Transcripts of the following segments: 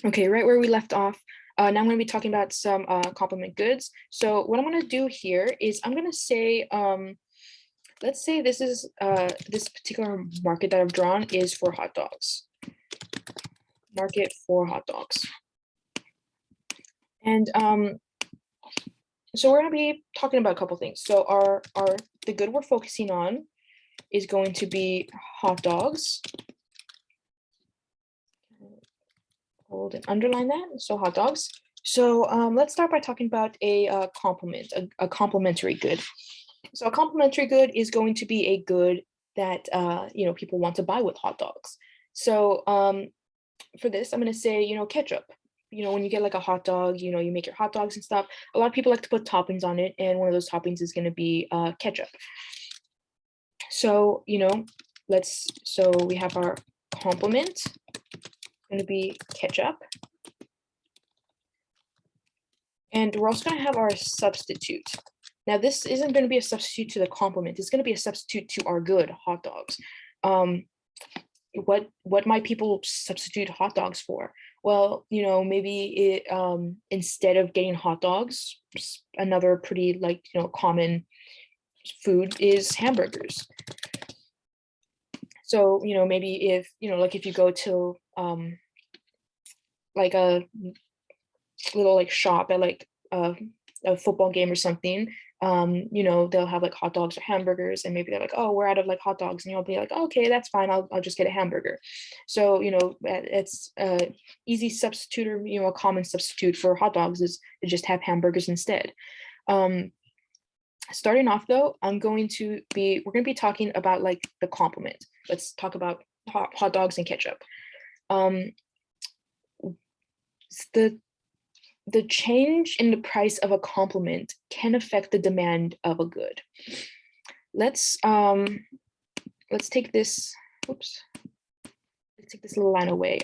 Okay, right where we left off. Now I'm going to be talking about some complement goods. So what I'm going to do here is I'm going to say, let's say this is this particular market that I've drawn is for hot dogs. Market for hot dogs. And so we're going to be talking about a couple things. So the good we're focusing on is going to be hot dogs. Hold and underline that. So hot dogs. So let's start by talking about a complement, a complementary good. So a complementary good is going to be a good that people want to buy with hot dogs. So for this, I'm going to say ketchup. When you get like a hot dog, you make your hot dogs and stuff. A lot of people like to put toppings on it, and one of those toppings is going to be ketchup. So so we have our complement. Going to be ketchup. And we're also going to have our substitute. Now, this isn't going to be a substitute to the complement. It's going to be a substitute to our good hot dogs. What might people substitute hot dogs for? Well, maybe instead of getting hot dogs, another pretty common food is hamburgers. So, maybe if you go to like a little shop at a football game or something, they'll have like hot dogs or hamburgers, and maybe they're like, oh, we're out of like hot dogs, and you'll be like, oh, okay, that's fine, I'll just get a hamburger. So it's easy substitute, or a common substitute for hot dogs is to just have hamburgers instead. Starting off though, we're going to be talking about like the complement. Let's talk about hot dogs and ketchup. The change in the price of a complement can affect the demand of a good. Let's take this. Oops. Let's take this little line away.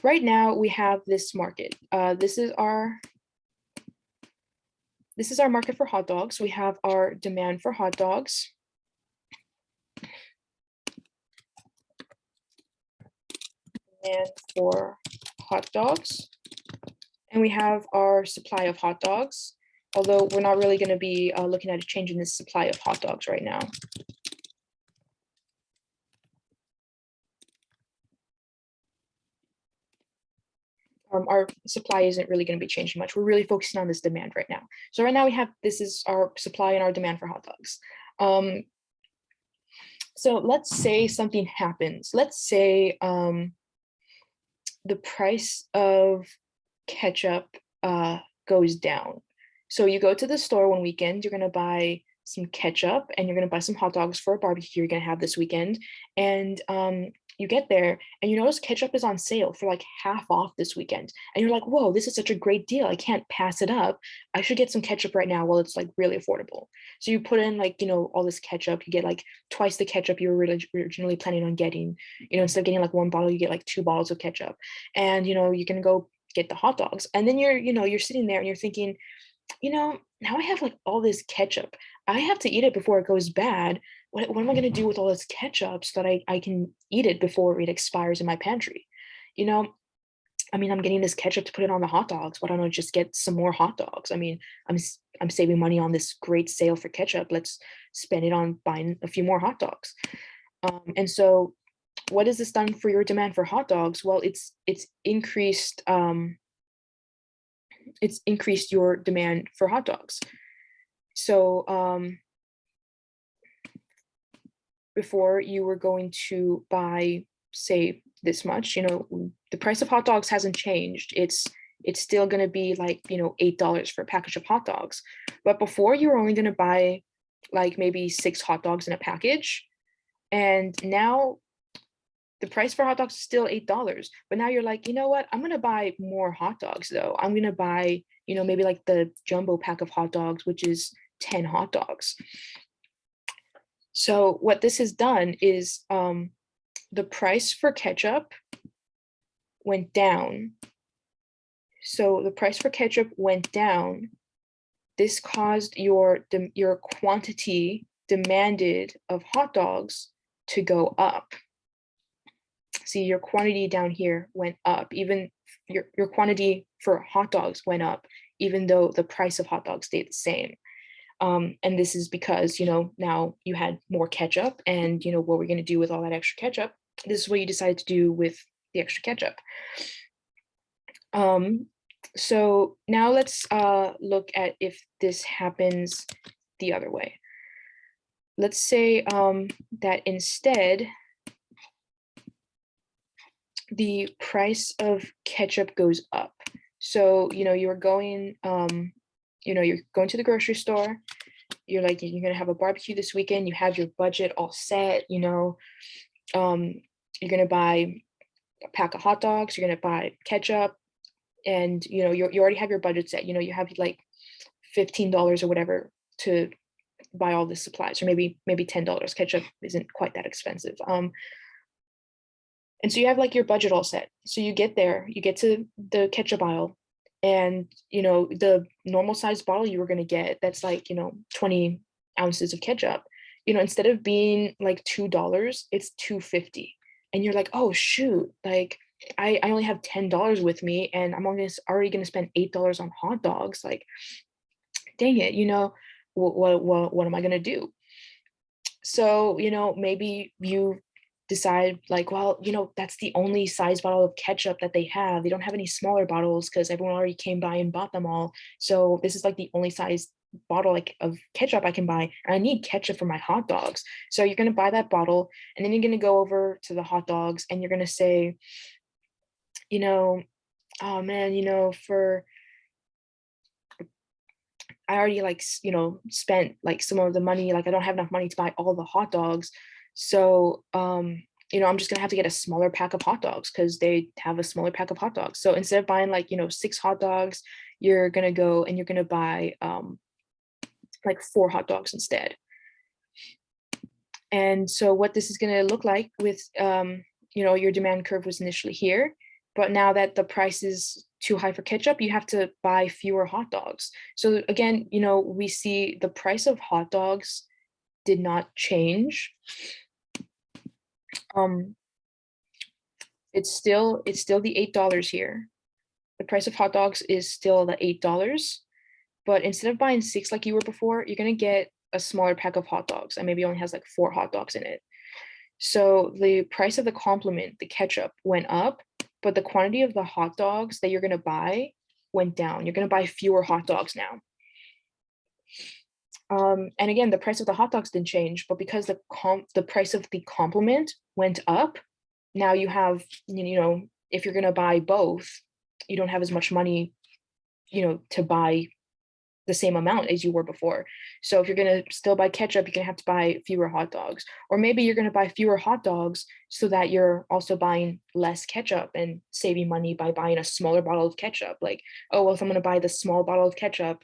Right now we have this market. This is our market for hot dogs. We have our demand for hot dogs. Demand for hot dogs. And we have our supply of hot dogs, although we're not really going to be looking at a change in this supply of hot dogs right now. Our supply isn't really going to be changing much. We're really focusing on this demand right now. So right now this is our supply and our demand for hot dogs. So let's say something happens. Let's say the price of ketchup goes down. So you go to the store one weekend, you're going to buy some ketchup and you're going to buy some hot dogs for a barbecue you're going to have this weekend. And you get there and you notice ketchup is on sale for like half off this weekend. And you're like, whoa, this is such a great deal. I can't pass it up. I should get some ketchup right now while it's like really affordable. So you put in all this ketchup, you get like twice the ketchup you were originally planning on getting. Instead of getting like one bottle, you get like 2 bottles of ketchup. And you can go get the hot dogs. And then you're sitting there and you're thinking, now I have like all this ketchup. I have to eat it before it goes bad. What am I going to do with all this ketchup so that I can eat it before it expires in my pantry? I'm getting this ketchup to put it on the hot dogs. Why don't I just get some more hot dogs? I'm saving money on this great sale for ketchup. Let's spend it on buying a few more hot dogs. And so what has this done for your demand for hot dogs? Well, it's increased your demand for hot dogs. So before you were going to buy, say, this much, the price of hot dogs hasn't changed. It's still going to be like, $8 for a package of hot dogs. But before you were only going to buy like maybe 6 hot dogs in a package. And now the price for hot dogs is still $8, but now you're like, you know what? I'm gonna buy more hot dogs though. I'm gonna buy, maybe like the jumbo pack of hot dogs, which is 10 hot dogs. So what this has done is the price for ketchup went down. So the price for ketchup went down. This caused your quantity demanded of hot dogs to go up. see your quantity down here went up, even your quantity for hot dogs went up, even though the price of hot dogs stayed the same. And this is because, now you had more ketchup and, what we're going to do with all that extra ketchup. This is what you decided to do with the extra ketchup. Um, so now let's look at if this happens the other way. Let's say that instead the price of ketchup goes up. So, you're going, you're going to the grocery store. You're like, you're gonna have a barbecue this weekend. You have your budget all set. You're gonna buy a pack of hot dogs. You're gonna buy ketchup, and you already have your budget set. You have like $15 or whatever to buy all the supplies, or maybe $10. Ketchup isn't quite that expensive. And so you have like your budget all set. So you get there, you get to the ketchup aisle, and the normal size bottle you were going to get, that's like 20 ounces of ketchup, instead of being like $2, it's 2.50. And you're like, oh shoot, like I only have $10 with me, and I'm already going to spend $8 on hot dogs. Like, dang it, what am I going to do? So maybe you decide like, well, that's the only size bottle of ketchup that they have. They don't have any smaller bottles because everyone already came by and bought them all. So this is like the only size bottle like of ketchup I can buy. And I need ketchup for my hot dogs. So you're going to buy that bottle, and then you're going to go over to the hot dogs and you're going to say, oh man, for I already like spent like some of the money, like I don't have enough money to buy all the hot dogs. So I'm just gonna have to get a smaller pack of hot dogs because they have a smaller pack of hot dogs. So instead of buying like 6 hot dogs, you're gonna go and you're gonna buy like 4 hot dogs instead. And so what this is gonna look like with your demand curve was initially here, but now that the price is too high for ketchup, you have to buy fewer hot dogs. So again, we see the price of hot dogs did not change. It's still the $8 here. The price of hot dogs is still the $8, but instead of buying 6 like you were before, you're gonna get a smaller pack of hot dogs, and maybe only has like 4 hot dogs in it. So the price of the complement, the ketchup, went up, but the quantity of the hot dogs that you're gonna buy went down. You're gonna buy fewer hot dogs now. And again, the price of the hot dogs didn't change, but because the price of the complement went up, now you have, if you're gonna buy both, you don't have as much money, to buy the same amount as you were before. So if you're gonna still buy ketchup, you're gonna have to buy fewer hot dogs. Or maybe you're gonna buy fewer hot dogs so that you're also buying less ketchup and saving money by buying a smaller bottle of ketchup. Like, oh, well, if I'm gonna buy the small bottle of ketchup,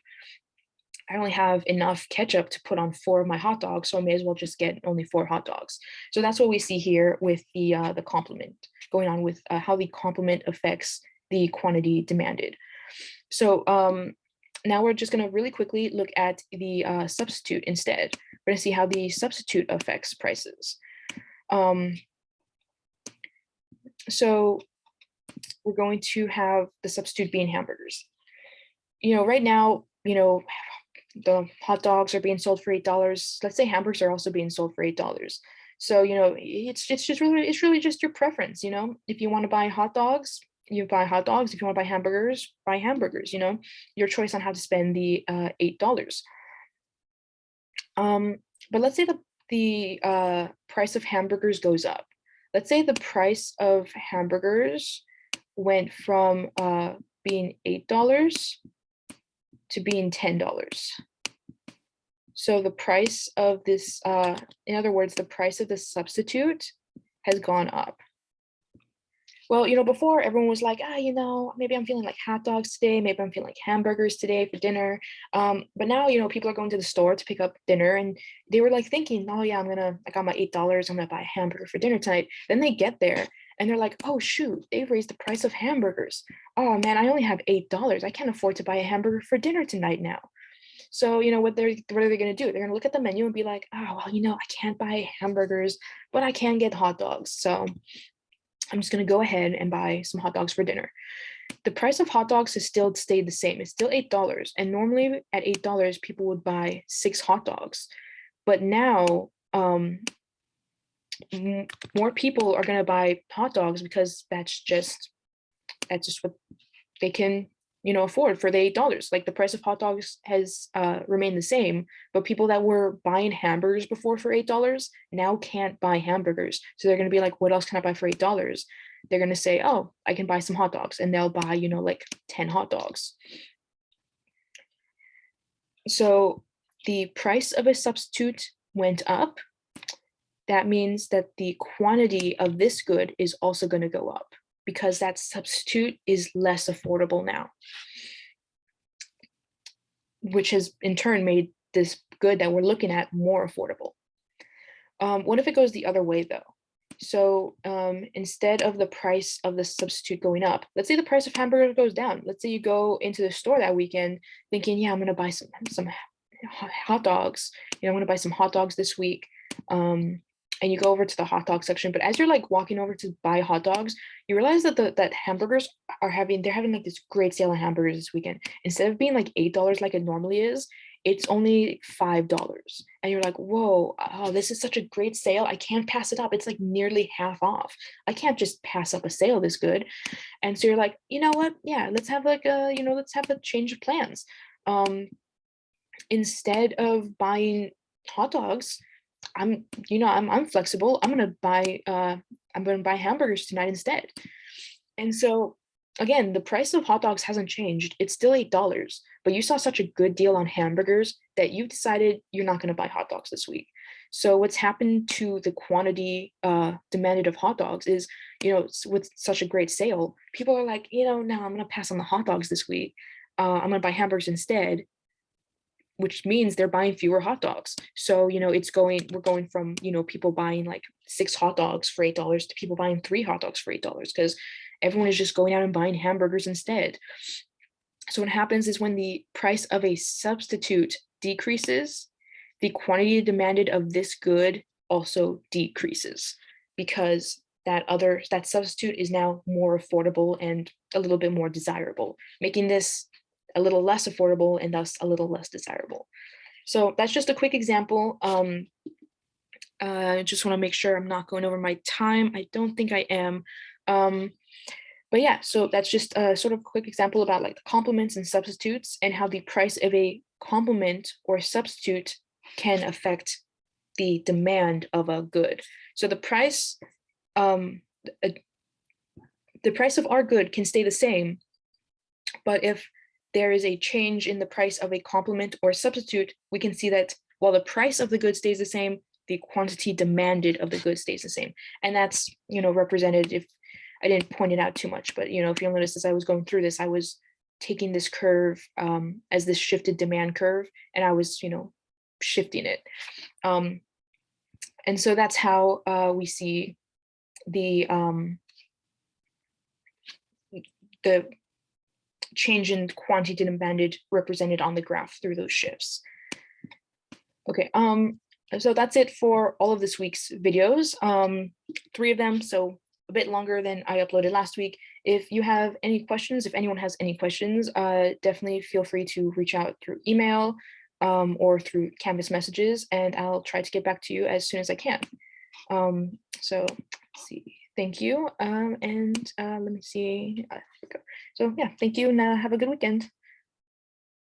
I only have enough ketchup to put on 4 of my hot dogs, so I may as well just get only 4 hot dogs. So that's what we see here with the complement, going on with how the complement affects the quantity demanded. So now we're just going to really quickly look at the substitute instead. We're going to see how the substitute affects prices. So we're going to have the substitute being hamburgers. Right now, the hot dogs are being sold for $8. Let's say hamburgers are also being sold for $8. So, it's really just your preference. If you want to buy hot dogs, you buy hot dogs. If you want to buy hamburgers, buy hamburgers. Your choice on how to spend the $8. But let's say the price of hamburgers goes up. Let's say the price of hamburgers went from being $8 to being $10. So the price of this, in other words, the price of the substitute has gone up. Well, before everyone was like, maybe I'm feeling like hot dogs today. Maybe I'm feeling like hamburgers today for dinner. But now, people are going to the store to pick up dinner, and they were like thinking, oh yeah, I got my $8. I'm gonna buy a hamburger for dinner tonight. Then they get there and they're like, oh shoot, they've raised the price of hamburgers. Oh man, I only have $8. I can't afford to buy a hamburger for dinner tonight now. So, what are they going to do? They're going to look at the menu and be like, oh, well, I can't buy hamburgers, but I can get hot dogs. So I'm just going to go ahead and buy some hot dogs for dinner. The price of hot dogs has still stayed the same. It's still $8. And normally at $8, people would buy 6 hot dogs. But now, more people are going to buy hot dogs because that's just what they can, afford for the $8. Like, the price of hot dogs has remained the same, but people that were buying hamburgers before for $8 now can't buy hamburgers. So they're going to be like, what else can I buy for $8? They're going to say, oh, I can buy some hot dogs, and they'll buy, like 10 hot dogs. So the price of a substitute went up. That means that the quantity of this good is also going to go up, because that substitute is less affordable now, which has in turn made this good that we're looking at more affordable. What if it goes the other way, though? So instead of the price of the substitute going up, let's say the price of hamburger goes down. Let's say you go into the store that weekend thinking, yeah, I'm going to buy some hot dogs. I'm going to buy some hot dogs this week. And you go over to the hot dog section, but as you're like walking over to buy hot dogs, you realize that that hamburgers they're having like this great sale on hamburgers this weekend. Instead of being like $8 like it normally is, it's only $5. And you're like, whoa, oh, this is such a great sale. I can't pass it up. It's like nearly half off. I can't just pass up a sale this good. And so you're like, you know what? Yeah, let's have let's have a change of plans. Instead of buying hot dogs, I'm flexible. I'm gonna buy hamburgers tonight instead. And so again, the price of hot dogs hasn't changed. It's still $8, but you saw such a good deal on hamburgers that you've decided you're not gonna buy hot dogs this week. So what's happened to the quantity demanded of hot dogs is, with such a great sale, people are like, no, I'm gonna pass on the hot dogs this week. I'm gonna buy hamburgers instead, which means they're buying fewer hot dogs. So, we're going from, people buying like 6 hot dogs for $8 to people buying 3 hot dogs for $8, because everyone is just going out and buying hamburgers instead. So what happens is when the price of a substitute decreases, the quantity demanded of this good also decreases, because that substitute is now more affordable and a little bit more desirable, making this a little less affordable and thus a little less desirable. So that's just a quick example. I just want to make sure I'm not going over my time. I don't think I am. But yeah, so that's just a sort of quick example about like the complements and substitutes, and how the price of a complement or substitute can affect the demand of a good. So the price of our good can stay the same, but if there is a change in the price of a complement or substitute, we can see that while the price of the good stays the same, the quantity demanded of the good stays the same. And that's, represented, if I didn't point it out too much, but, if you'll notice, as I was going through this, I was taking this curve as this shifted demand curve, and I was, shifting it. And so that's how we see the change in quantity demanded represented on the graph through those shifts. Okay, so that's it for all of this week's videos. 3 of them, so a bit longer than I uploaded last week. If you have any questions, if anyone has any questions, definitely feel free to reach out through email or through Canvas messages, and I'll try to get back to you as soon as I can. So let's see. Thank you. And let me see. So yeah, thank you, and have a good weekend.